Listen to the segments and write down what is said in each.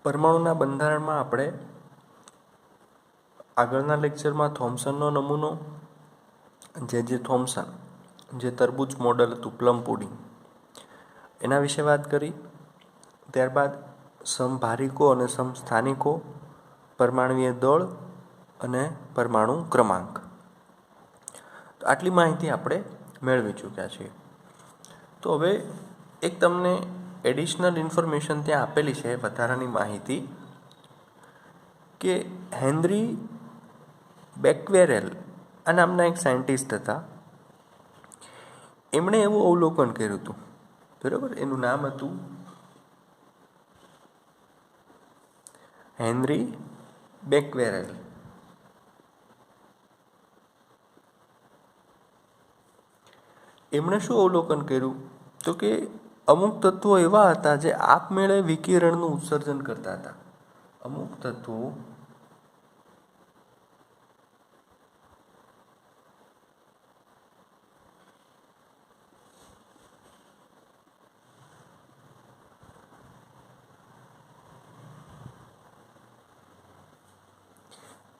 પરમાણુના બંધારણમાં આપણે આગળના લેક્ચરમાં થોમ્સનનો નમૂનો, જે થોમ્સન, જે તરબૂચ મોડલ હતું પ્લમ પુડિંગ, એના વિશે વાત કરી. ત્યારબાદ સમભારિકો અને સમસ્થાનિકો, પરમાણુય દળ અને પરમાણુ ક્રમાંક, તો આટલી માહિતી આપણે મેળવી ચૂક્યા છીએ. તો હવે એક તમને એડિશનલ ઇન્ફોર્મેશન ત્યાં આપેલી છે, વધારાની માહિતી, કે હેનરી બેક્વેરેલ આ નામના એક સાયન્ટિસ્ટ હતા. એમણે એવું અવલોકન કર્યું હતું, બરાબર. એનું નામ હતું હેનરી બેક્વેરેલ. એમણે શું અવલોકન કર્યું? તો કે અમુક તત્વો એવા હતા જે આપમેળે વિકિરણનું ઉત્સર્જન કરતા હતા. અમુક તત્વો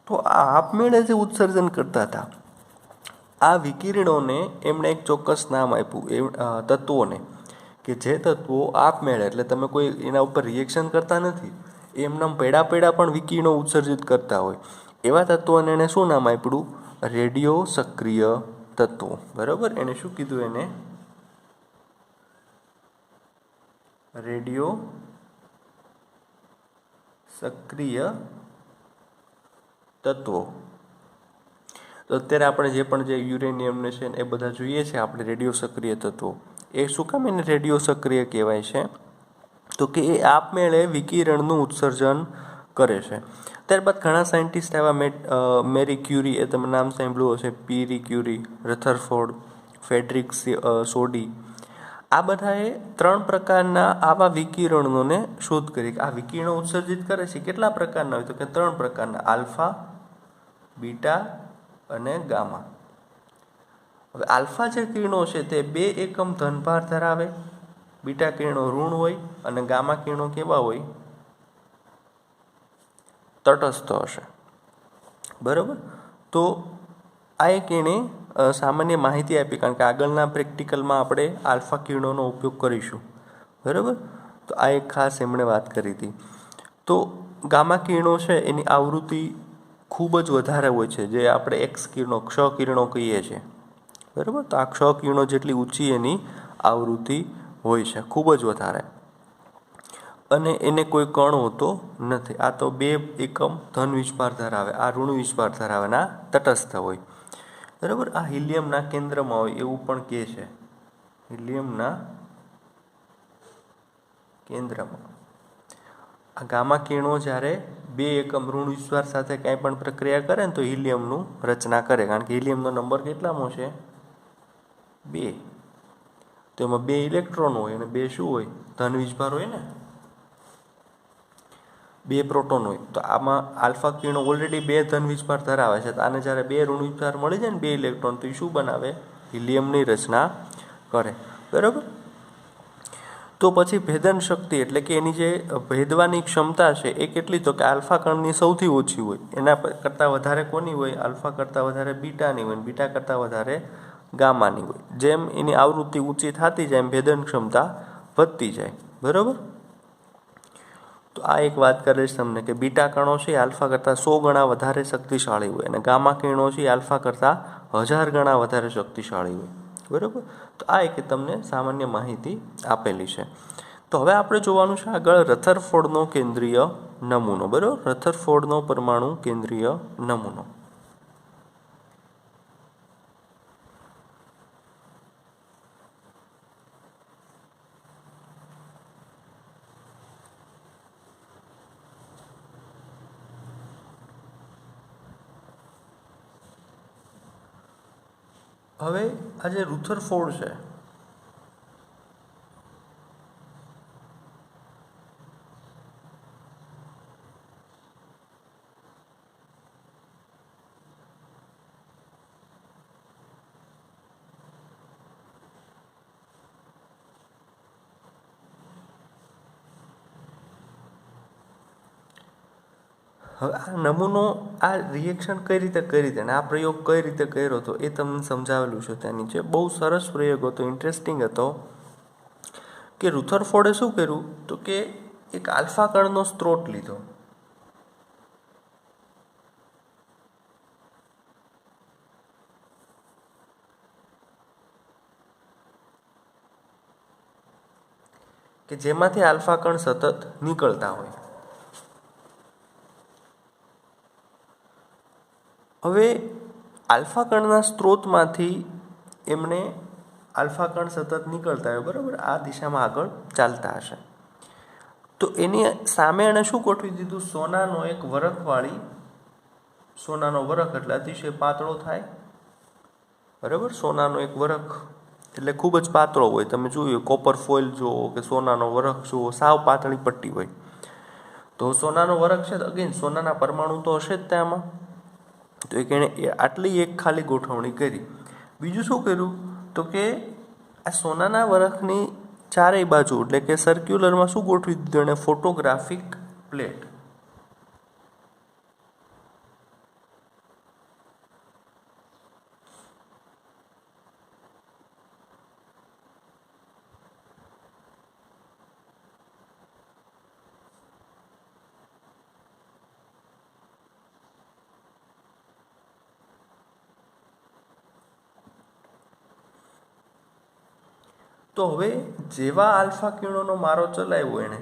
તો આ આપમેળે જે ઉત્સર્જન કરતા હતા, આ વિકિરણોને એમણે એક ચોક્કસ નામ આપ્યું તત્વોને, કે જે તત્વો આપમેળે, એટલે તમે કોઈ એના ઉપર રિએક્શન કરતા નથી, એમનામ પેડા પણ વિકિરણો ઉત્સર્જિત કરતા હોય, એવા તત્વોને એણે શું નામ આપ્યું? રેડિયો સક્રિય તત્વો. બરાબર. એણે શું કીધું? એને રેડિયો સક્રિય તત્વો. તો અત્યારે આપણે જે યુરેનિયમને છે એ બધા જોઈએ છે આપણે રેડિયો સક્રિય તત્વો. એ શું કામ એને રેડિયો સક્રિય કહેવાય છે? તો કે એ આપમેળે વિકિરણનું ઉત્સર્જન કરે છે. ત્યારબાદ ઘણા સાયન્ટિસ્ટ આવ્યા, મેરી ક્યુરી, એ તમે નામ સાંભળ્યું હશે, પીરી ક્યુરી, રથરફોર્ડ, ફેડરિક સોડી. આ બધાએ 3 પ્રકારના આવા વિકિરણોને શોધ કરી. આ વિકિરણો ઉત્સર્જિત કરે છે, કેટલા પ્રકારના હોય? તો કે 3 પ્રકારના: આલ્ફા, બીટા અને ગામા. હવે આલ્ફા જે કિરણો છે તે 2 એકમ ધનભાર ધરાવે, બીટા કિરણો ઋણ હોય અને ગામા કિરણો કેવા હોય? તટસ્થ હશે. બરાબર. તો આ એક એણે સામાન્ય માહિતી આપી, કારણ કે આગળના પ્રેક્ટિકલમાં આપણે આલ્ફા કિરણોનો ઉપયોગ કરીશું. બરાબર. તો આ એક ખાસ એમણે વાત કરી હતી. તો ગામા કિરણો છે એની આવૃત્તિ ખૂબ જ વધારે હોય છે, જે આપણે એક્સ કિરણો, ક્ષ કિરણો કહીએ છીએ. બરાબર. તો આ ક્ષ કિરણો જેટલી ઊંચી એની આવૃત્તિ હોય છે, ખૂબ જ વધારે. અને એને કોઈ કણ હોતો નથી. આ તો 2 એકમ ધન વિસ્ભાર ધરાવે, આ ઋણ વિસ્ભાર ધરાવે, આ તટસ્થ હોય. બરાબર. આ હિલિયમના કેન્દ્રમાં હોય એવું પણ કહે છે. હિલિયમના કેન્દ્રમાં આ ગામા કિરણો જ્યારે 2 એકમ ઋણ વિસ્ભાર સાથે કાંઈ પણ પ્રક્રિયા કરે ને તો હિલિયમનું રચના કરે, કારણ કે હિલિયમનો નંબર કેટલામો છે? 2. તો એમાં 2 ઇલેક્ટ્રોન હોય અને 2 શું હોય? ધન વિસ્ભાર હોય ને, 2 પ્રોટોન હોય. તો આમાં આલ્ફા કિરણો ઓલરેડી 2 ધન વિસ્ભાર ધરાવે છે, તો આને જ્યારે 2 ઋણ વિસ્ભાર મળી જાય ને, 2 ઇલેક્ટ્રોન, તો એ શું બનાવે? હિલિયમની રચના કરે. બરાબર. તો પછી ભેદન શક્તિ, એટલે કે એની જે ભેદવાની ક્ષમતા છે એ કેટલી? તો કે આલ્ફા કણની સૌથી ઓછી હોય. એના કરતાં વધારે કોની હોય? આલ્ફા કરતાં વધારે બીટાની હોય, બીટા કરતાં વધારે ગામાની હોય. જેમ એની આવૃત્તિ ઊંચી થતી જાય એમ ભેદન ક્ષમતા વધતી જાય. બરાબર. તો આ એક વાત કરે છે તમને કે બીટા કણો છે આલ્ફા કરતાં 100 ગણા વધારે શક્તિશાળી હોય, અને ગામા કિરણો છે આલ્ફા કરતાં 1000 ગણા વધારે શક્તિશાળી હોય. બરાબર. તો આ એક તમને સામાન્ય માહિતી આપેલી છે. તો હવે આપણે જોવાનું છે આગળ રથરફોર્ડનો કેન્દ્રીય નમૂનો. બરાબર. રથરફોર્ડનો પરમાણુ કેન્દ્રીય નમૂનો. હવે આ જે રુથરફોર્ડ છે, હવે આ નમૂનો આ રિએક્શન કઈ રીતે કરી હતી અને આ પ્રયોગ કઈ રીતે કર્યો હતો એ તમને સમજાવેલું છે ત્યાં નીચે. બહુ સરસ પ્રયોગ હતો, ઇન્ટરેસ્ટિંગ હતો. કે રુથરફોર્ડે શું કર્યું તો કે એક આલ્ફા કણનો સ્ત્રોત લીધો. કે જેમાંથી આલ્ફા કણ સતત નીકળતા હોય. હવે આલ્ફા કણના સ્ત્રોતમાંથી એમણે આલ્ફા કણ સતત નીકળતા હોય, બરાબર, આ દિશામાં આગળ ચાલતા હશે. તો એની સામે એણે શું ગોઠવી દીધું? સોનાનો એક વરખવાળી, સોનાનો વરખ એટલે અતિશય પાતળો થાય, બરાબર. સોનાનો એક વરખ એટલે ખૂબ જ પાતળો હોય. તમે જોયું કોપર ફોઇલ જુઓ કે સોનાનો વરખ જુઓ, સાવ પાતળી પટ્ટી હોય. તો સોનાનો વરખ છે, અગેન સોનાના પરમાણુ તો હશે જ ત્યાંમાં. તો એક એણે આટલી એક ખાલી ગોઠવણી કરી. બીજું શું કર્યું તો કે આ સોનાના વરખની ચારેય બાજુ એટલે કે સર્ક્યુલરમાં શું ગોઠવી દીધું એણે? Photographic plate. તો હવે જેવા આલ્ફા કિરણોનો મારો ચલાવ્યો એણે,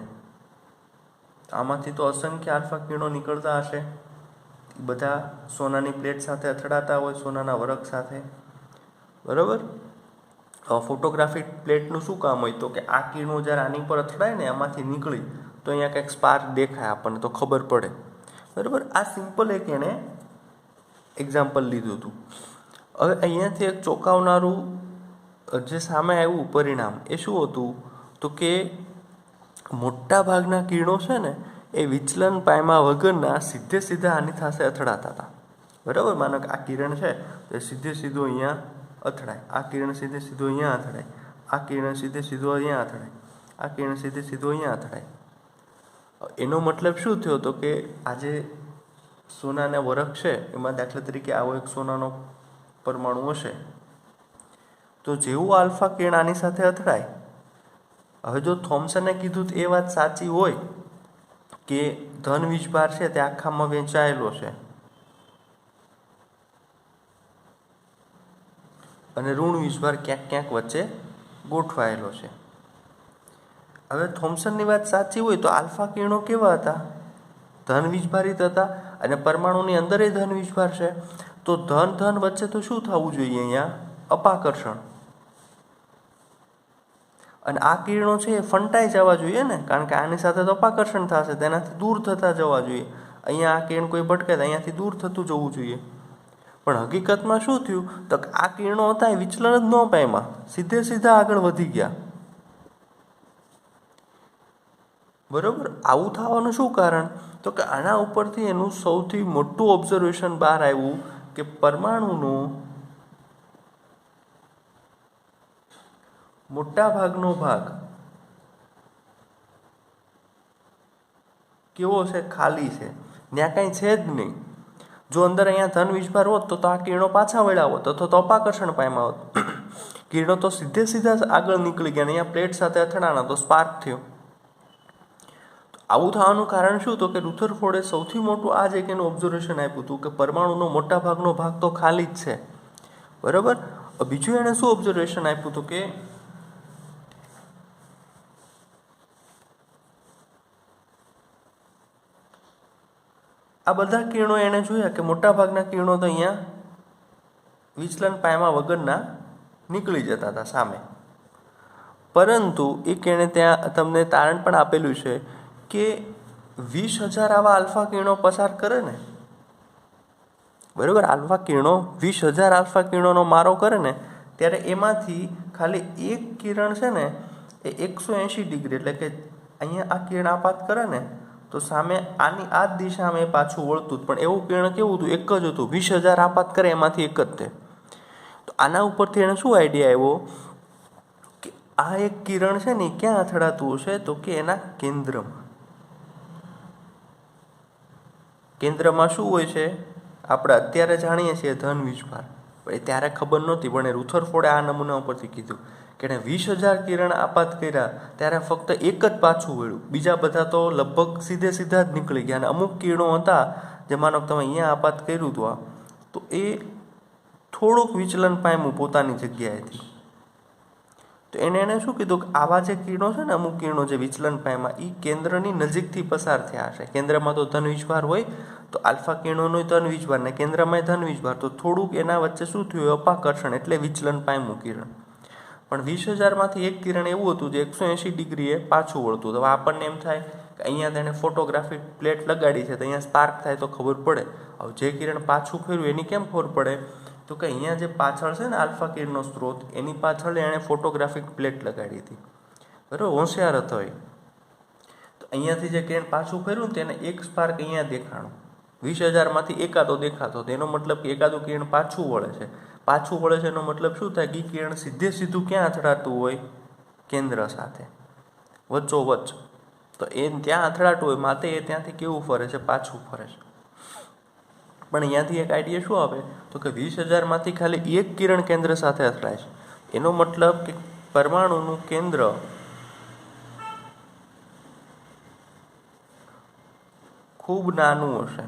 આમાંથી તો અસંખ્ય આલ્ફા કિરણો નીકળતા હશે, બધા સોનાની પ્લેટ સાથે અથડાતા હોય, સોનાના વરખ સાથે, બરાબર. ફોટોગ્રાફિક પ્લેટનું શું કામ હોય તો કે આ કિરણો જ્યારે આની પર અથડાય ને એમાંથી નીકળી તો અહીંયા કંઈક સ્પાર્ક દેખાય આપણને, તો ખબર પડે, બરાબર. આ સિમ્પલ એક એણે એક્ઝામ્પલ લીધું હતું. હવે અહીંયાથી એક ચોંકાવનારું જે સામે આવ્યું પરિણામ એ શું હતું તો કે મોટા ભાગના કિરણો છે ને એ વિચલન પાયમા વગરના સીધે સીધા આની સાથે અથડાતા હતા, બરાબર. માનો કે આ કિરણ છે તો સીધે સીધું અહીંયા અથડાય, આ કિરણ સીધે સીધું અહીંયા અથડાય, આ કિરણ સીધે સીધું અહીંયા અથડાય, આ કિરણ સીધે સીધું અહીંયા અથડાય. એનો મતલબ શું થયો તો કે આ જે સોનાના વરખ છે એમાં દાખલા તરીકે આવો એક સોનાનો પરમાણુ હશે, તો જેવું આલ્ફા કિરણ આની સાથે અથડાય, હવે જો થોમ્સને કીધું એ વાત સાચી હોય કે ધન વીજભાર છે તે આખામાં વહેંચાયેલો છે અને ઋણ વીજભાર ક્યાંક ક્યાંક વચ્ચે ગોઠવાયેલો છે. હવે થોમ્સનની વાત સાચી હોય તો આલ્ફા કિરણો કેવા હતા? ધન વીજભારિત હતા અને પરમાણુની અંદર એ ધન વીજભાર છે. તો ધન ધન વચ્ચે તો શું થવું જોઈએ? અહીંયા અપાકર્ષણ. અને આ કિરણો છે એ ફંટાઈ જવા જોઈએ ને, કારણ કે આની સાથે તો અપાકર્ષણ થશે, તેનાથી દૂર થતા જવા જોઈએ. અહીંયા આ કિરણ કોઈ ભટકે તો અહીંયાથી દૂર થતું જવું જોઈએ. પણ હકીકતમાં શું થયું તો આ કિરણો હતા એ વિચલન જ ન પામ્યા, સીધે સીધા આગળ વધી ગયા, બરોબર. આવું થવાનું શું કારણ તો કે આના ઉપરથી એનું સૌથી મોટું ઓબ્ઝર્વેશન બહાર આવ્યું કે પરમાણુનો મોટા ભાગનો ભાગ કેવો છે? ખાલી છે, ત્યાં કાંઈ છે જ નહીં. જો અંદર અહીંયા ધન વીજભાર હોત તો આ કિરણો પાછા વળ્યા હોત અથવા તો અપાકર્ષણ પામ્યા હોત. કિરણો તો સીધે સીધા આગળ નીકળી ગયા, અહીંયા પ્લેટ સાથે અથડાણા તો સ્પાર્ક થયો. આવું થવાનું કારણ શું તો કે રુથરફોર્ડે સૌથી મોટું આ જ એક એનું ઓબ્ઝર્વેશન આપ્યું હતું કે પરમાણુનો મોટા ભાગનો ભાગ તો ખાલી જ છે, બરાબર. બીજું એણે શું ઓબ્ઝર્વેશન આપ્યું હતું કે આ બધા કિરણો એણે જોયા કે મોટા ભાગના કિરણો તો અહીંયા વિચલન પાયમા વગરના નીકળી જતા હતા સામે. પરંતુ એક એણે ત્યાં તમને તારણ પણ આપેલું છે કે 20,000 આવા આલ્ફા કિરણો પસાર કરે ને, બરાબર, આલ્ફા કિરણો 20,000 આલ્ફા કિરણોનો મારો કરે ને ત્યારે એમાંથી ખાલી એક કિરણ છે ને એ 180 ડિગ્રી એટલે કે અહીંયા આ કિરણ આપાત કરે ને તો સામે આની આ જ દિશામાં એ પાછું વળતું. પણ એવું કિરણ કેવું હતું? એક જ હતું. 20,000 આપાત કરે એમાંથી એક જ તે. તો આના ઉપરથી એને શું આઈડિયા આવ્યો કે આ એક કિરણ છે ને ક્યાં અથડાતું હશે તો કે એના કેન્દ્રમાં. કેન્દ્રમાં શું હોય છે? આપણે અત્યારે જાણીએ છીએ ધન વીજભાર, પણ એ ત્યારે ખબર નહોતી. પણ એ રુથરફોર્ડે આ નમૂના ઉપરથી કીધું કે એણે 20,000 કિરણ આપાત કર્યા ત્યારે ફક્ત એક જ પાછું વળ્યું, બીજા બધા તો લગભગ સીધા જ નીકળી ગયા. અને અમુક કિરણો હતા જે માનો તમે અહીંયા આપાત કર્યું હતું તો એ થોડુંક વિચલન પામ્યું પોતાની જગ્યાએથી. તો એને શું કીધું કે આવા જે કિરણો છે ને, અમુક કિરણો જે વિચલન પામ્યા એ કેન્દ્રની નજીકથી પસાર થયા હશે. કેન્દ્રમાં તો ધન વીજભાર હોય, તો આલ્ફા કિરણોનો ધન વીજભાર ને કેન્દ્રમાં ધન વીજભાર, તો થોડુંક એના વચ્ચે શું થયું? અપાકર્ષણ, એટલે વિચલન પામ્યું કિરણ. પણ 20,000માંથી એક કિરણ એવું હતું જે 180 ડિગ્રીએ પાછું વળતું. તો આપણને એમ થાય કે અહીંયા તેણે ફોટોગ્રાફિક પ્લેટ લગાડી છે તો અહીંયા સ્પાર્ક થાય તો ખબર પડે. હવે જે કિરણ પાછું ફેર્યું એની કેમ ખબર પડે? તો કે અહીંયા જે પાછળ છે ને આલ્ફા કિરણનો સ્ત્રોત, એની પાછળ એણે ફોટોગ્રાફિક પ્લેટ લગાડી હતી. બરાબર, હોશિયાર હતો એ. તો અહીંયાથી જે કિરણ પાછું ફેર્યું ને તેને એક સ્પાર્ક અહીંયા દેખાણું. 20,000માંથી એકાદો દેખાતો. તેનો મતલબ કે એકાદું કિરણ પાછું વળે છે. પાછું વળે છે એનો મતલબ શું થાય? કે કિરણ સીધું ક્યાં અથડાતું હોય? કેન્દ્ર સાથે, વચ્ચોવચ્ચ. તો એ ત્યાં અથડાતું હોય, માટે એ ત્યાંથી કેવું ફરે છે? પાછું ફરે છે. પણ અહીંયાથી એક આઈડિયા શું આવે? તો કે 20,000માંથી ખાલી એક કિરણ કેન્દ્ર સાથે અથડાય છે. એનો મતલબ કે પરમાણુનું કેન્દ્ર ખૂબ નાનું હશે.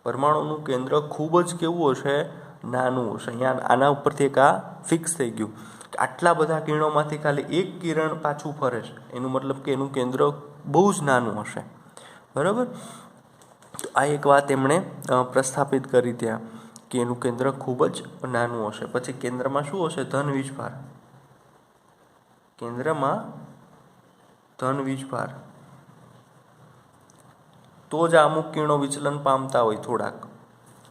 પરમાણુનું કેન્દ્ર ખૂબ જ કેવું હશે? નાનું હશે. અહીંયા આના ઉપરથી એક આ ફિક્સ થઈ ગયું કે આટલા બધા કિરણોમાંથી ખાલી એક કિરણ પાછું ફરે છે. એનું મતલબ કે એનું કેન્દ્ર બહુ જ નાનું હશે. બરાબર, તો આ એક વાત એમણે પ્રસ્થાપિત કરી ત્યાં કે એનું કેન્દ્ર ખૂબ જ નાનું હશે. પછી કેન્દ્રમાં શું હશે? ધન વીજભાર. કેન્દ્રમાં ધન વીજભાર, તો જ અમુક કિરણો વિચલન પામતા હોય થોડાક.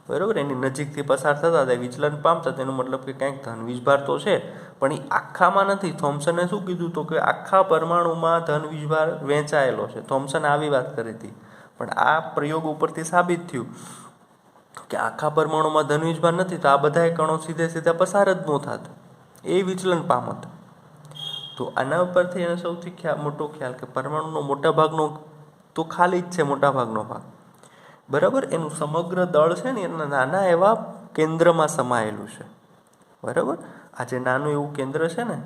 બરાબર, એની નજીકથી પસાર થતા તે વિચલન પામતા, તેનો મતલબ કે કંઈક ધન વીજભાર તો છે. પણ એ આખામાં નથી. થોમ્સને શું કીધું? તો કે આખા પરમાણુમાં ધન વીજભાર વહેંચાયેલો છે. થોમ્સને આવી વાત કરી હતી. પણ આ પ્રયોગ ઉપરથી સાબિત થયું કે આખા પરમાણુમાં ધન વીજભાર નથી, તો આ બધા કણો સીધા પસાર જ ન થાત, એ વિચલન પામત. તો આના ઉપરથી એને સૌથી મોટો ખ્યાલ કે પરમાણુનો મોટા ભાગનો તો ખાલી જ છે, મોટા ભાગનો ભાગ. બરાબર, એનું સમગ્ર દળ છે ને એના નાના એવા કેન્દ્રમાં સમાયેલું છે. બરાબર, આ જે નાનું એવું કેન્દ્ર છે ને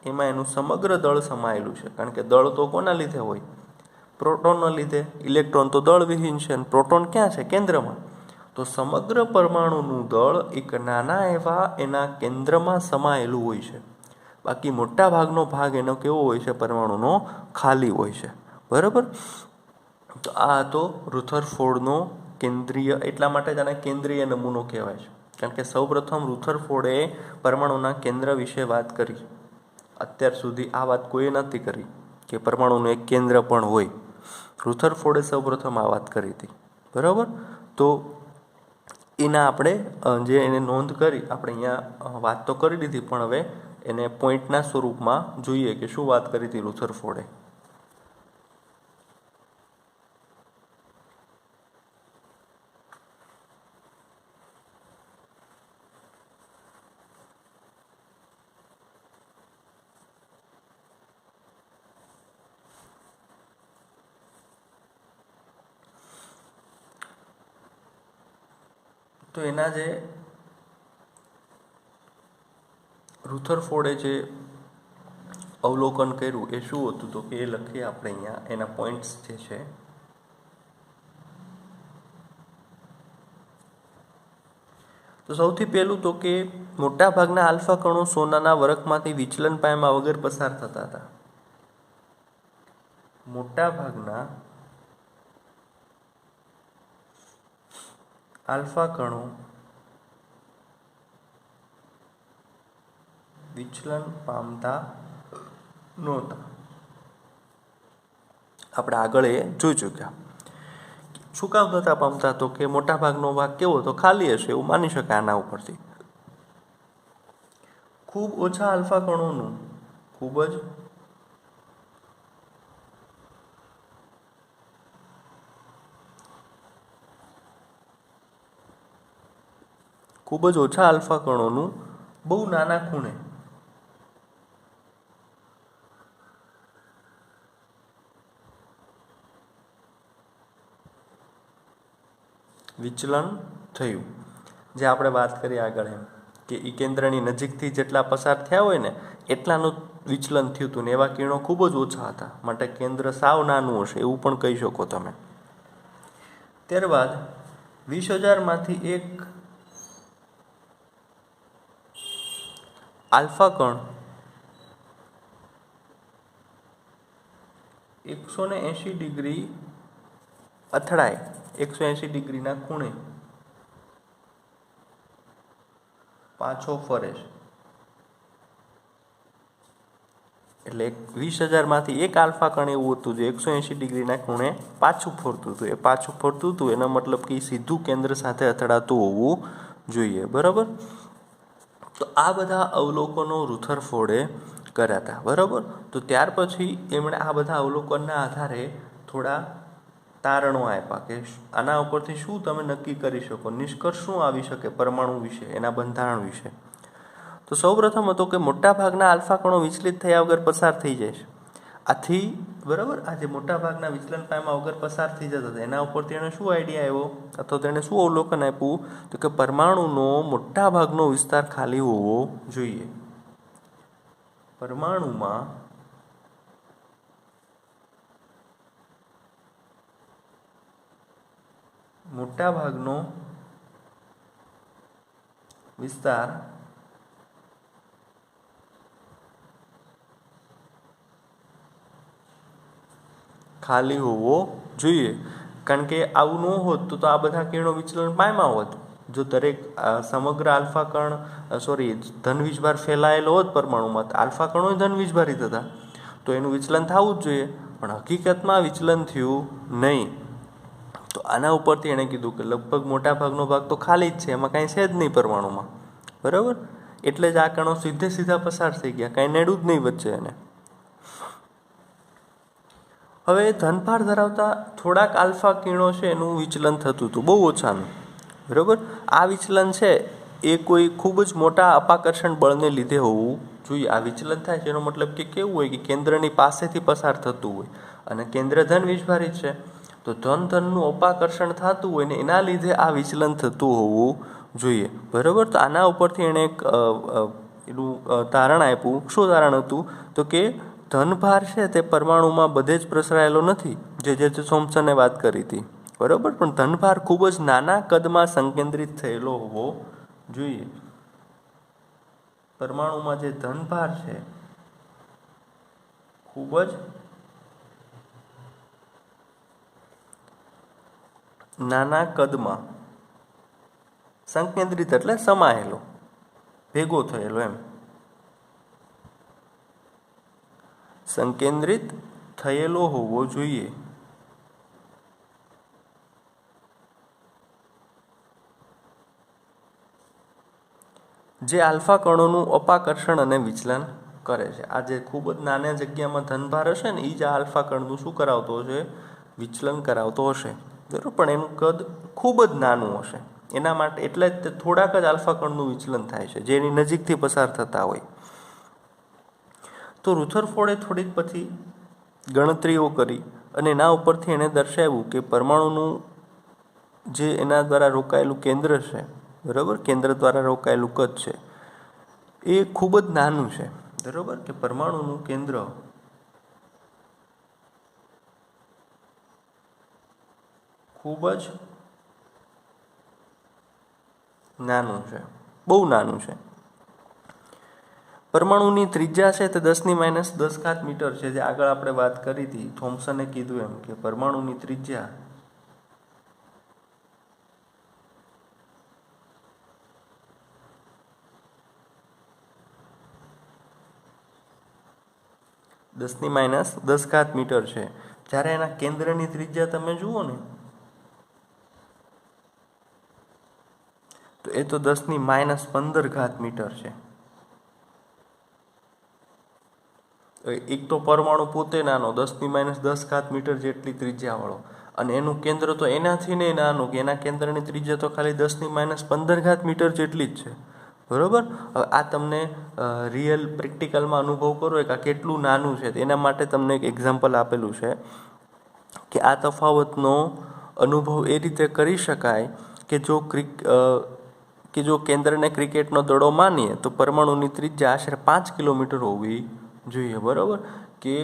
એમાં એનું સમગ્ર દળ સમાયેલું છે. કારણ કે દળ તો કોના લીધે હોય? પ્રોટોનના લીધે. ઇલેક્ટ્રોન તો દળ વિહીન છે અને પ્રોટોન ક્યાં છે? કેન્દ્રમાં. તો સમગ્ર પરમાણુનું દળ એક નાના એવા એના કેન્દ્રમાં સમાયેલું હોય છે. બાકી મોટા ભાગનો ભાગ એનો કેવો હોય છે? પરમાણુનો ખાલી હોય છે. બરાબર, તો આ હતો રુથરફોર્ડનો કેન્દ્રીય. એટલા માટે જ આને કેન્દ્રીય નમૂનો કહેવાય છે. કારણ કે સૌપ્રથમ રુથરફોર્ડે પરમાણુના કેન્દ્ર વિશે વાત કરી. અત્યાર સુધી આ વાત કોઈએ નથી કરી કે પરમાણુનું એક કેન્દ્ર પણ હોય. રુથરફોર્ડે સૌપ્રથમ આ વાત કરી હતી. બરાબર, તો એના આપણે જે એને નોંધ કરી, આપણે અહીંયા વાત તો કરી દીધી, પણ હવે એને પોઈન્ટના સ્વરૂપમાં જોઈએ કે શું વાત કરી હતી રુથરફોર્ડે. તો એના જે રુથરફોર્ડે જે અવલોકન કર્યું એ શું હતું? તો કે એ લખીએ આપણે અહીંયા એના પોઈન્ટ્સ જે છે. તો સૌથી પહેલું તો કે મોટાભાગના આલ્ફા કણો સોનાના વરખમાંથી વિચલન પામ્યા વગર પસાર થતા હતા. મોટાભાગના આલ્ફા કણો વિચલન પામતા નહોતા. આપણે આગળ એ જોઈ ચૂક્યા. શું કામ નહોતા પામતા? તો કે મોટા ભાગનો ભાગ કેવો? તો ખાલી હશે એવું માની શકાય આના ઉપરથી. ખૂબ ઓછા આલ્ફા કણોનું ખૂબ જ ઓછા આલ્ફા કણોનું બહુ નાના ખૂણે વિચલન થયું, જે આપણે વાત કરી આગળ એમ કે એ કેન્દ્રની નજીકથી જેટલા પસાર થયા હોય ને એટલાનું વિચલન થયું હતું ને એવા કિરણો ખૂબ જ ઓછા હતા, માટે કેન્દ્ર સાવ નાનું હશે એવું પણ કહી શકો તમે. ત્યારબાદ 20,000માંથી એક આલ્ફા કણ 180 ડિગ્રી અથડાય, 180 ડિગ્રીના ખૂણે પાછો ફરે છે. એટલે 20,000માંથી એક આલ્ફા કણ એવું હતું જે 180 ડિગ્રીના ખૂણે પાછું ફરતું હતું. એ પાછું ફરતું હતું એનો મતલબ કે સીધું કેન્દ્ર સાથે અથડાતું હોવું જોઈએ. બરાબર. તો આ બધા અવલોકનો રુથરફોર્ડે કર્યા હતા. બરાબર. તો ત્યાર પછી એમણે આ બધા અવલોકનના આધારે થોડા તારણો આપ્યા કે આના ઉપરથી શું તમે નક્કી કરી શકો, નિષ્કર્ષ શું આવી શકે પરમાણુ વિશે, એના બંધારણ વિશે. તો સૌપ્રથમ હતો કે મોટાભાગના આલ્ફા કણો વિચલિત થયા વગર પસાર થઈ જાય છે. આથી બરાબર આ જે મોટાભાગના વિચલન પામ્યા વગર પસાર થઈ જતા હતા એના ઉપર તેણે શું આઈડિયા આવ્યો અથવા તેણે શું અવલોકન આપ્યું તો કે પરમાણુનો મોટાભાગનો વિસ્તાર ખાલી હોવો જોઈએ. પરમાણુમાં મોટાભાગનો વિસ્તાર ખાલી હોવો જોઈએ. કારણ કે આવું ન હોત તો આ બધા કિરણો વિચલન પામ્યા હોત. જો દરેક સમગ્ર આલ્ફા કણ ધનવીજભાર ફેલાયેલો હોત પરમાણુમાં, તો આલ્ફા કણો ધનવીજભારિત હતા તો એનું વિચલન થવું જ જોઈએ, પણ હકીકતમાં વિચલન થયું નહીં. તો આના ઉપરથી એણે કીધું કે લગભગ મોટા ભાગનો ભાગ તો ખાલી જ છે, એમાં કાંઈ છે જ નહીં પરમાણુમાં. બરાબર. એટલે જ આ કણો સીધા પસાર થઈ ગયા, કાંઈ નેડું જ નહીં વચ્ચે એને. હવે ધનભાર ધરાવતા થોડાક આલ્ફા કિરણો છે એનું વિચલન થતું હતું, બહુ ઓછાનું. બરાબર. આ વિચલન છે એ કોઈ ખૂબ જ મોટા અપાકર્ષણ બળને લીધે હોવું જોઈએ. આ વિચલન થાય છે એનો મતલબ કે કેવું હોય કે કેન્દ્રની પાસેથી પસાર થતું હોય અને કેન્દ્ર ધન વીજભારિત છે, તો ધનનું અપાકર્ષણ થતું હોય ને એના લીધે આ વિચલન થતું હોવું જોઈએ. બરાબર. તો આના ઉપરથી એણે એક એનું તારણ આપ્યું. શું તારણ હતું તો કે ધનભાર છે તે પરમાણુમાં બધે જ પ્રસરાયેલો નથી, જે થોમ્સને વાત કરી હતી. બરાબર. પણ ધનભાર ખૂબ જ નાના કદમાં સંકેન્દ્રિત થયેલો હોવો જોઈએ. પરમાણુમાં જે ધનભાર છે ખૂબ જ નાના કદમાં સંકેન્દ્રિત એટલે સમાયેલો, ભેગો થયેલો એમ, સંકેન્દ્રિત થયેલો હોવો જોઈએ. જે આલ્ફા કણોનું અપાકર્ષણ અને વિચલન કરે છે. આ જે ખૂબ જ નાના જગ્યામાં ધનભાર હશે ને એ જ આલ્ફા કણનું શું કરાવતો હશે, વિચલન કરાવતો હશે. બરાબર. પણ એનું કદ ખૂબ જ નાનું હશે, એના માટે એટલે જ થોડાક જ આલ્ફા કણનું વિચલન થાય છે જે એની નજીકથી પસાર થતા હોય. તો રુથરફોર્ડે થોડીક પછી ગણતરીઓ કરી અને એના ઉપરથી એણે દર્શાવ્યું કે પરમાણુનું જે એના દ્વારા રોકાયેલું કેન્દ્ર છે, બરાબર, કેન્દ્ર દ્વારા રોકાયેલું કદ છે એ ખૂબ જ નાનું છે. બરાબર. કે પરમાણુનું કેન્દ્ર ખૂબ જ નાનું છે, બહુ નાનું છે. પરમાણુની ત્રિજ્યા છે તે 10⁻10 મીટર છે, જે આગળ આપણે વાત કરી હતી. થોમ્સને કીધું એમ કે પરમાણુની ત્રિજ્યા 10⁻10 મીટર છે. જ્યારે એના કેન્દ્રની ત્રિજ્યા તમે જુઓ ને તો એ તો 10⁻15 મીટર છે. એક તો પરમાણુ પોતે નાનો 10⁻10 મીટર જેટલી ત્રિજ્યાવાળો, અને એનું કેન્દ્ર તો એનાથી નહીં નાનું કે એના કેન્દ્રની ત્રિજ્યા તો ખાલી 10⁻15 મીટર જેટલી જ છે. બરાબર. હવે આ તમને રિયલ પ્રેક્ટિકલમાં અનુભવ કરો કે આ કેટલું નાનું છે એના માટે તમને એક એક્ઝામ્પલ આપેલું છે કે આ તફાવતનો અનુભવ એ રીતે કરી શકાય કે જો કેન્દ્રને ક્રિકેટનો દડો માનીએ તો પરમાણુની ત્રિજ્યા આશરે 5 કિલોમીટર હોવી જોઈએ. બરાબર, કે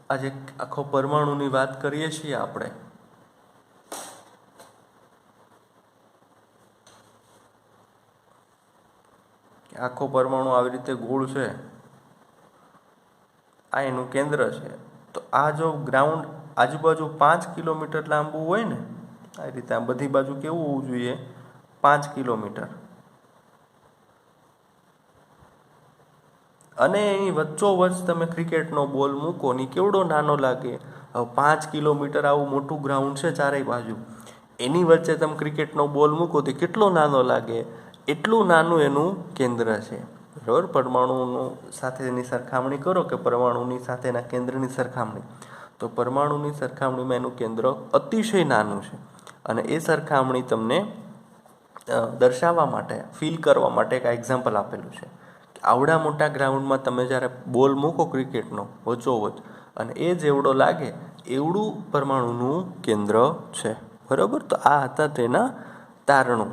આજે આખો પરમાણુની વાત કરીએ છીએ આપણે, આખો પરમાણુ આવી રીતે ગોળ છે, આ એનું કેન્દ્ર છે. તો આ જો ગ્રાઉન્ડ આજુબાજુ 5 કિલોમીટર લાંબુ હોય ને, આ રીતે આ બધી બાજુ કેવું હોવું જોઈએ, 5 કિલોમીટર, અને એની વચ્ચોવચ્ચ તમે ક્રિકેટનો બોલ મૂકો ને કેવડો નાનો લાગે. હવે 5 કિલોમીટર આવું મોટું ગ્રાઉન્ડ છે ચારેય બાજુ, એની વચ્ચે તમે ક્રિકેટનો બોલ મૂકો તો કેટલો નાનો લાગે, એટલું નાનું એનું કેન્દ્ર છે. બરાબર, પરમાણુનું સાથેની સરખામણી કરો કે પરમાણુની સાથેના કેન્દ્રની સરખામણી, તો પરમાણુની સરખામણીમાં એનું કેન્દ્ર અતિશય નાનું છે. અને એ સરખામણી તમને દર્શાવવા માટે, ફીલ કરવા માટે એક એક્ઝામ્પલ આપેલું છે. આવડા મોટા ગ્રાઉન્ડમાં તમે જ્યારે બોલ મૂકો ક્રિકેટનો વચ્ચોવચ્ચ, અને એ જેવડો લાગે એવડું પરમાણુનું કેન્દ્ર છે. બરાબર, તો આ હતા તેના તારણો.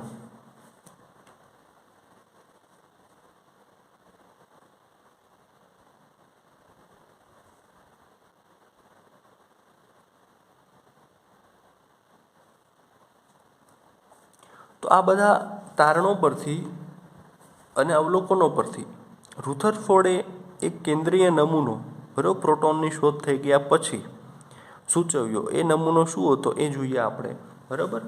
તો આ બધા તારણો પરથી અને અવલોકનો પરથી રુથરફોર્ડે એક કેન્દ્રીય નમૂનો, બરાબર, પ્રોટોનની શોધ થઈ ગયા પછી સૂચવ્યો. એ નમૂનો શું હતો એ જોઈએ આપણે. બરાબર,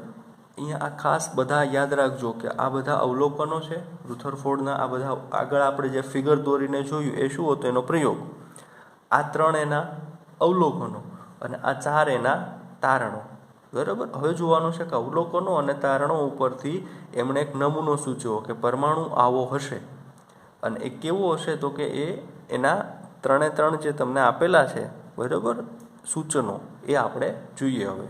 અહીંયા આ ખાસ બધા યાદ રાખજો કે આ બધા અવલોકનો છે રુથરફોર્ડના. આ બધા આગળ આપણે જે ફિગર દોરીને જોયું એ શું હતો, એનો પ્રયોગ. આ 3 એના અવલોકનો અને આ 4 એના તારણો. બરાબર, હવે જોવાનું છે કે અવલોકનો અને તારણો ઉપરથી એમણે એક નમૂનો સૂચવ્યો કે પરમાણુ આવો હશે. અને એ કેવો હશે, તો કે એના 3 જે તમને આપેલા છે, બરાબર, સૂચનો, એ આપણે જોઈએ હવે.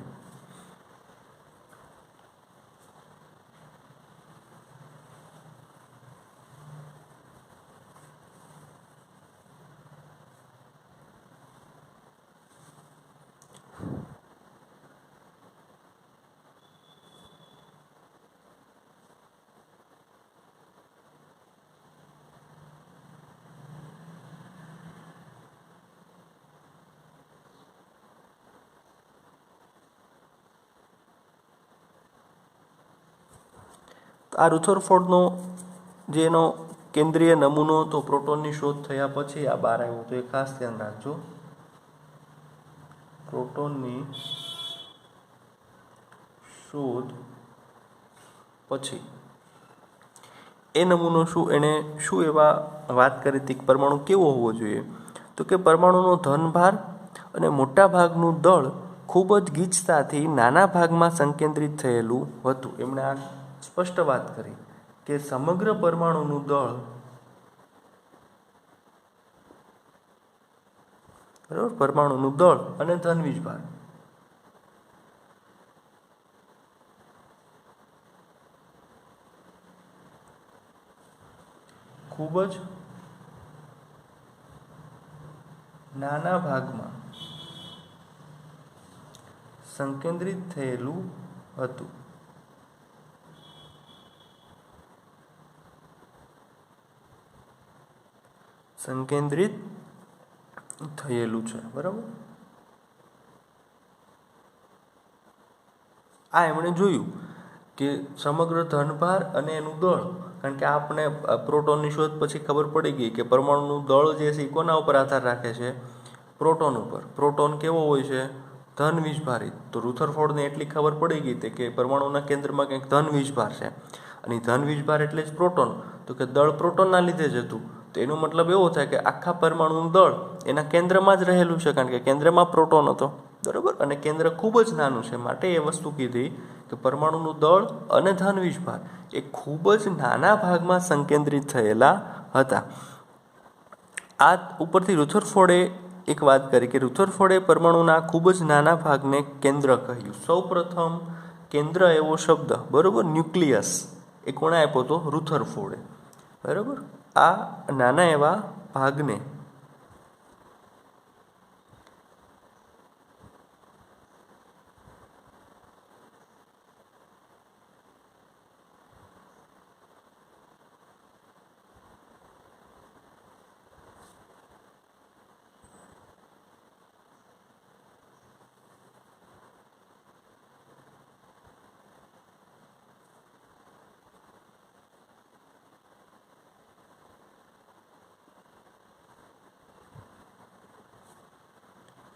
આ રુથરફોર્ડનો જે એનો કેન્દ્રીય નમૂનો હતો પ્રોટોનની શોધ થયા પછી આ બહાર આવ્યો હતો, એ ખાસ ધ્યાન રાખજો. પ્રોટોનની શોધ પછી એ નમૂનો એણે શું એવા વાત કરી હતી કે પરમાણુ કેવો હોવો જોઈએ, તો કે પરમાણુનો ધનભાર અને મોટા ભાગનું દળ ખૂબ જ ગીચતાથી નાના ભાગમાં સંકેન્દ્રિત થયેલું હતું. એમણે આ સ્પષ્ટ વાત કરી કે સમગ્ર પરમાણુનું દળ, બરાબર, પરમાણુનું દળ અને ધનવીજભાર ખૂબ જ નાના ભાગમાં સંકેન્દ્રિત થયેલું હતું. સંકેન્દ્રિત થયેલું છે. બરાબર, આ એમણે જોયું કે સમગ્ર ધનભાર અને એનું દળ, કારણ કે આપણે પ્રોટોનની શોધ પછી ખબર પડી ગઈ કે પરમાણુનું દળ જે છે એ કોના ઉપર આધાર રાખે છે, પ્રોટોન ઉપર. પ્રોટોન કેવો હોય છે, ધનવીજભારિત. તો રુથરફોર્ડને એટલી ખબર પડી ગઈ હતી કે પરમાણુના કેન્દ્રમાં કંઈક ધનવીજભાર છે, અને ધનવીજભાર એટલે જ પ્રોટોન. તો કે દળ પ્રોટોનના લીધે જ હતું. તો એનો મતલબ એવો થાય કે આખા પરમાણુનું દળ એના કેન્દ્રમાં જ રહેલું છે, કારણ કે કેન્દ્રમાં પ્રોટોન હતો. બરાબર, અને કેન્દ્ર ખૂબ જ નાનું છે, માટે એ વસ્તુ કીધી કે પરમાણુનું દળ અને ધનવીજભાર એ ખૂબ જ નાના ભાગમાં સંકેન્દ્રિત થયેલા હતા. આ ઉપરથી રુથરફોર્ડે એક વાત કરી કે રુથરફોર્ડે પરમાણુના ખૂબ જ નાના ભાગને કેન્દ્ર કહ્યું. સૌ પ્રથમ કેન્દ્ર એવો શબ્દ, બરાબર, ન્યુક્લિયસ, એ કોણે આપ્યો હતો, રુથરફોર્ડે. બરાબર, આ નાના એવા ભાગને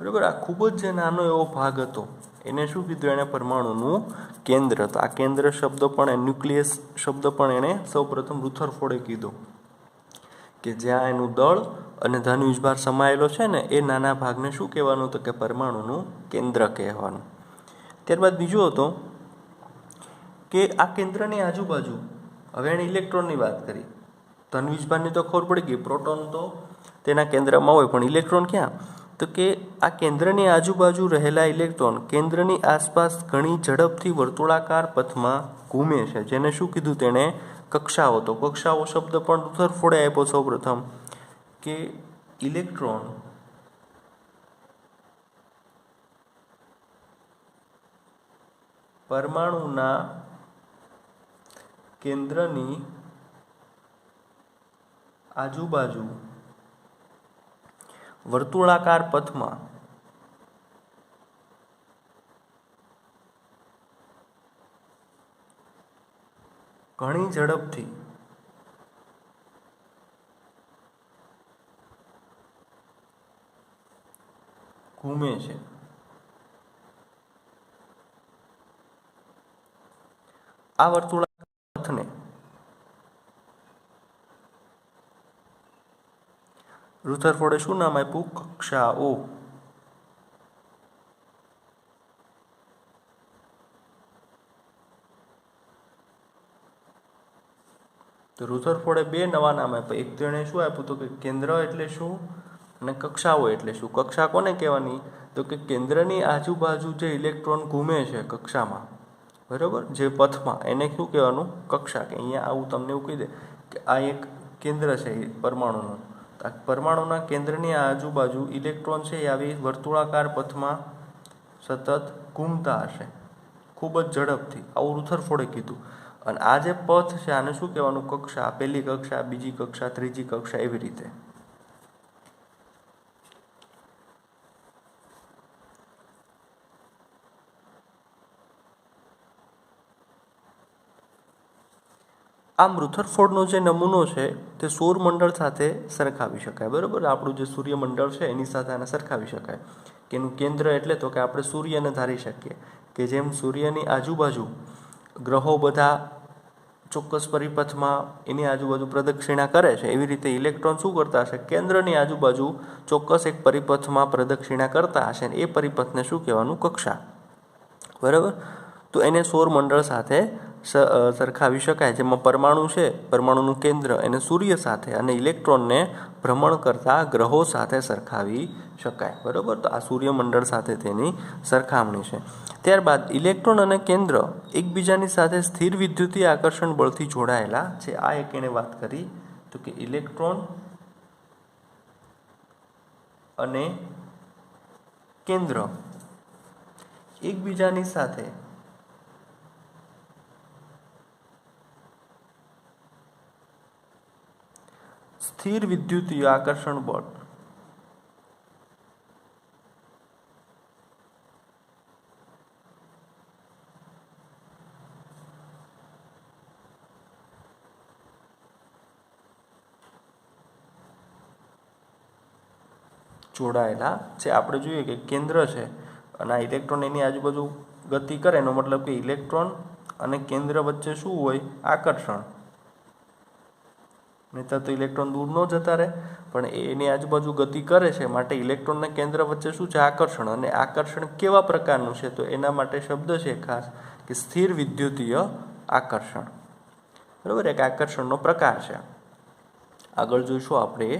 બરાબર. આ ખૂબ જ જે નાનો એવો ભાગ હતો એને શું કીધું, એણે પરમાણુનું કેન્દ્ર. તો આ કેન્દ્ર શબ્દ પણ, ન્યુક્લિયસ શબ્દ પણ એણે સૌપ્રથમ રુથરફોર્ડે કીધો કે જ્યાં એનું દળ અને ધન વીજભાર સમાયેલો છે ને એ નાના ભાગને શું કહેવાનું, તો કે પરમાણુનું કેન્દ્ર કહેવાનું. ત્યારબાદ બીજો હતો કે આ કેન્દ્રની આજુબાજુ, હવે એણે ઇલેક્ટ્રોનની વાત કરી. ધન વીજભારની તો ખબર પડી ગઈ, પ્રોટોન તો તેના કેન્દ્રમાં હોય, પણ ઇલેક્ટ્રોન ક્યાં, તો કે આ કેન્દ્રની આજુબાજુ રહેલા ઇલેક્ટ્રોન કેન્દ્રની આસપાસ ઘણી ઝડપથી વર્તુળાકાર પથમાં ઘૂમે છે, જેને શું કીધું તેણે, કક્ષાઓ. તો કક્ષાઓ શબ્દ પણ રુથરફોર્ડે આપ્યો સૌપ્રથમ, કે ઇલેક્ટ્રોન પરમાણુના કેન્દ્રની આજુબાજુ વર્તુળાકાર પથમાં ઘણી ઝડપથી ઘૂમે છે. આ વર્તુળાકાર પથને રુથરફોર્ડે શું નામ આપ્યું, કક્ષાઓ. તો રુથરફોર્ડે બે નવા નામ આપ્યા. એક તો એણે શું આપ્યું, તો કે કેન્દ્ર એટલે શું અને કક્ષાઓ એટલે શું. કક્ષા કોને કહેવાની, તો કે કેન્દ્રની આજુબાજુ જે ઇલેક્ટ્રોન ઘૂમે છે કક્ષામાં, બરાબર, જે પથમાં, એને શું કહેવાનું, કક્ષા. કે અહીંયા આવું તમને એવું કહી દે કે આ એક કેન્દ્ર છે પરમાણુનું, પરમાણુના કેન્દ્રની આજુબાજુ ઇલેક્ટ્રોન છે એ આવી વર્તુળાકાર પથમાં સતત ઘૂમતા હશે, ખૂબ જ ઝડપથી. આવું રુથરફોર્ડે કીધું. અને આ જે પથ છે આને શું કહેવાનું, કક્ષા. પહેલી કક્ષા, બીજી કક્ષા, ત્રીજી કક્ષા, એવી રીતે. આમ રુથરફોર્ડનો જે નમૂનો છે તે સૌરમંડળ સાથે સરખાવી શકાય, બરાબર. આપણું જે સૂર્યમંડળ છે એની સાથે આને સરખાવી શકાય. કે એનું કેન્દ્ર એટલે તો કે આપણે સૂર્યને ધારી શકીએ કે જેમ સૂર્યની આજુબાજુ ગ્રહો બધા ચોક્કસ પરિપથમાં એની આજુબાજુ પ્રદક્ષિણા કરે છે, એવી રીતે ઇલેક્ટ્રોન શું કરતા હશે, કેન્દ્રની આજુબાજુ ચોક્કસ એક પરિપથમાં પ્રદક્ષિણા કરતા હશે, ને એ પરિપથને શું કહેવાનું, કક્ષા, બરાબર. તો એને સૌરમંડળ સાથે સરખાવી શકાય, જેમાં પરમાણુ છે, પરમાણુનું કેન્દ્ર એને સૂર્ય સાથે અને ઇલેક્ટ્રોનને ભ્રમણ કરતા ગ્રહો સાથે સરખાવી શકાય, બરાબર. તો આ સૂર્યમંડળ સાથે તેની સરખામણી છે. ત્યારબાદ ઇલેક્ટ્રોન અને કેન્દ્ર એકબીજાની સાથે સ્થિર વિદ્યુતીય આકર્ષણ બળથી જોડાયેલા છે. આ એક એણે વાત કરી, તો કે ઇલેક્ટ્રોન અને કેન્દ્ર એકબીજાની સાથે સ્થિર વિદ્યુતીય આકર્ષણ બળ જોડાયેલા છે. આપણે જોઈએ કે કેન્દ્ર છે અને આ ઇલેક્ટ્રોન એની આજુબાજુ ગતિ કરે, એનો મતલબ કે ઇલેક્ટ્રોન અને કેન્દ્ર વચ્ચે શું હોય, આકર્ષણ. નહીંતર તો ઇલેક્ટ્રોન દૂર ન જતા રહે, પણ એની આજુબાજુ ગતિ કરે છે, માટે ઇલેક્ટ્રોન અને કેન્દ્ર વચ્ચે શું છે, આકર્ષણ. અને આકર્ષણ કેવા પ્રકારનું છે, તો એના માટે શબ્દ છે ખાસ કે સ્થિર વિદ્યુતીય આકર્ષણ, બરાબર. એક આકર્ષણનો પ્રકાર છે. આગળ જોઈશું આપણે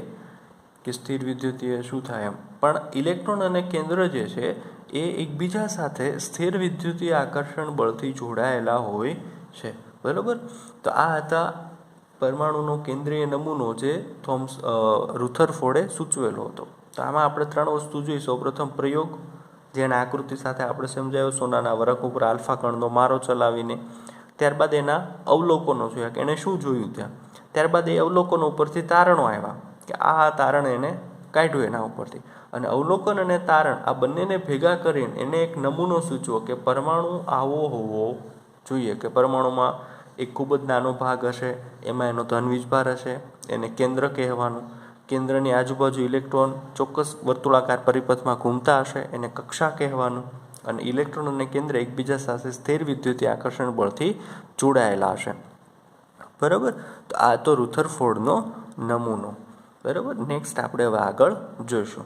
કે સ્થિર વિદ્યુતીય શું થાય એમ. પણ ઇલેક્ટ્રોન અને કેન્દ્ર જે છે એ એકબીજા સાથે સ્થિર વિદ્યુતીય આકર્ષણ બળથી જોડાયેલા હોય છે, બરાબર. તો આ હતા પરમાણુનો કેન્દ્રીય નમૂનો જે રુથરફોર્ડે સૂચવેલો હતો. તો આમાં આપણે ત્રણ વસ્તુ જોઈ. સૌપ્રથમ પ્રયોગ, જેના આકૃતિ સાથે આપણે સમજાવ્યો, સોનાના વરખ ઉપર આલ્ફા કણનો મારો ચલાવીને. ત્યારબાદ એના અવલોકનો જોયા કે એણે શું જોયું ત્યાં. ત્યારબાદ એ અવલોકનો ઉપરથી તારણો આવ્યા કે આ તારણ એને કાઢ્યું એના ઉપરથી. અને અવલોકન અને તારણ આ બંનેને ભેગા કરીને એને એક નમૂનો સૂચવો કે પરમાણુ આવો હોવો જોઈએ, કે પરમાણુમાં એક ખૂબ જ નાનો ભાગ હશે, એમાં એનો ધન વીજભાર હશે, એને કેન્દ્ર કહેવાનું. કેન્દ્રની આજુબાજુ ઇલેક્ટ્રોન ચોક્કસ વર્તુળાકાર પરિપથમાં ઘૂમતા હશે એને કક્ષા કહેવાનું, અને ઇલેક્ટ્રોન અને કેન્દ્ર એકબીજા સાથે સ્થિર વિદ્યુતીય આકર્ષણ બળથી જોડાયેલા હશે. બરાબર. તો આ તો રુથરફોર્ડનો નમૂનો. બરાબર. નેક્સ્ટ આપણે હવે આગળ જોઈશું.